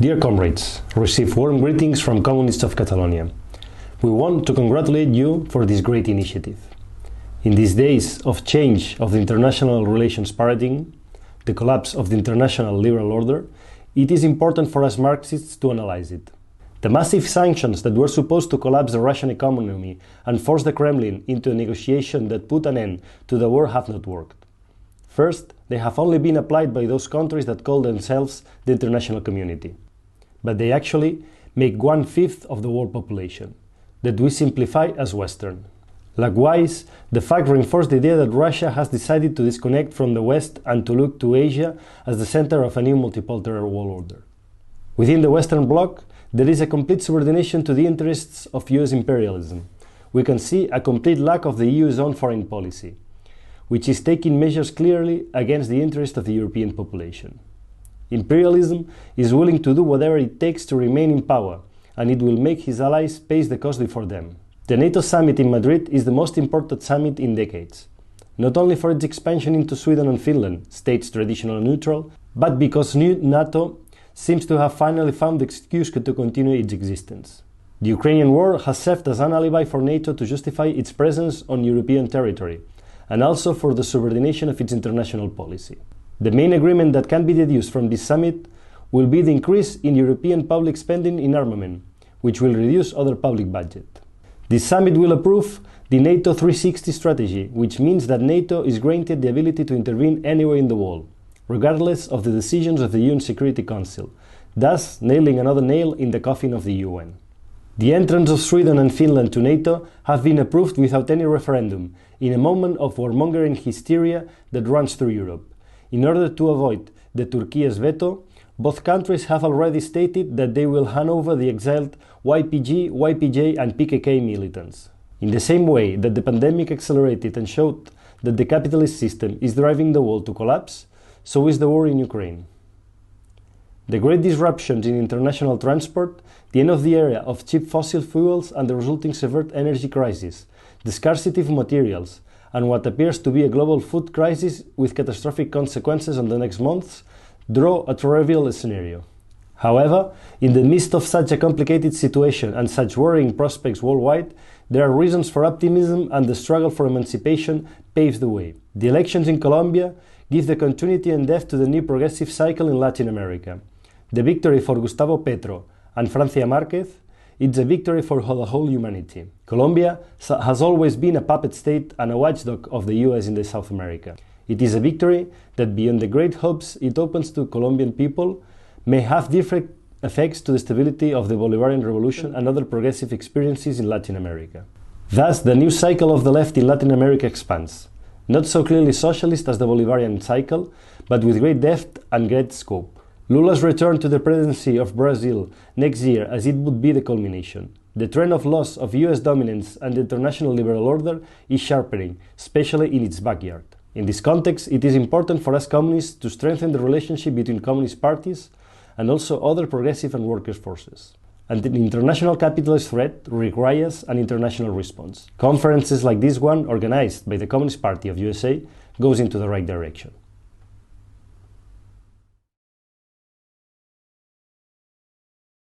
Dear comrades, receive warm greetings from communists of Catalonia. We want to congratulate you for this great initiative. In these days of change of the international relations paradigm, the collapse of the international liberal order, it is important for us Marxists to analyze it. The massive sanctions that were supposed to collapse the Russian economy and force the Kremlin into a negotiation that put an end to the war have not worked. First, they have only been applied by those countries that call themselves the international community. But they actually make 1/5 of the world population, that we simplify as Western. Likewise, the fact reinforced the idea that Russia has decided to disconnect from the West and to look to Asia as the center of a new multipolar world order. Within the Western Bloc, there is a complete subordination to the interests of US imperialism. We can see a complete lack of the EU's own foreign policy, which is taking measures clearly against the interest of the European population. Imperialism is willing to do whatever it takes to remain in power, and it will make his allies pay the cost before them. The NATO summit in Madrid is the most important summit in decades, not only for its expansion into Sweden and Finland, states traditionally neutral, but because new NATO seems to have finally found the excuse to continue its existence. The Ukrainian war has served as an alibi for NATO to justify its presence on European territory, and also for the subordination of its international policy. The main agreement that can be deduced from this summit will be the increase in European public spending in armament, which will reduce other public budget. This summit will approve the NATO 360 strategy, which means that NATO is granted the ability to intervene anywhere in the world, regardless of the decisions of the UN Security Council, thus nailing another nail in the coffin of the UN. The entrance of Sweden and Finland to NATO have been approved without any referendum, in a moment of warmongering hysteria that runs through Europe. In order to avoid the Turkey's veto, both countries have already stated that they will hand over the exiled YPG, YPJ and PKK militants. In the same way that the pandemic accelerated and showed that the capitalist system is driving the world to collapse, so is the war in Ukraine. The great disruptions in international transport, the end of the era of cheap fossil fuels and the resulting severe energy crisis, the scarcity of materials, and what appears to be a global food crisis with catastrophic consequences on the next months, draw a trivial scenario. However, in the midst of such a complicated situation and such worrying prospects worldwide, there are reasons for optimism, and the struggle for emancipation paves the way. The elections in Colombia give the continuity and depth to the new progressive cycle in Latin America. The victory for Gustavo Petro and Francia Márquez, it's a victory for the whole humanity. Colombia has always been a puppet state and a watchdog of the US in South America. It is a victory that, beyond the great hopes it opens to Colombian people, may have different effects to the stability of the Bolivarian Revolution and other progressive experiences in Latin America. Thus, the new cycle of the left in Latin America expands, not so clearly socialist as the Bolivarian cycle, but with great depth and great scope. Lula's return to the presidency of Brazil next year, as it would be the culmination. The trend of loss of US dominance and the international liberal order is sharpening, especially in its backyard. In this context, it is important for us communists to strengthen the relationship between communist parties and also other progressive and workers' forces. And the international capitalist threat requires an international response. Conferences like this one, organized by the Communist Party of USA, goes into the right direction.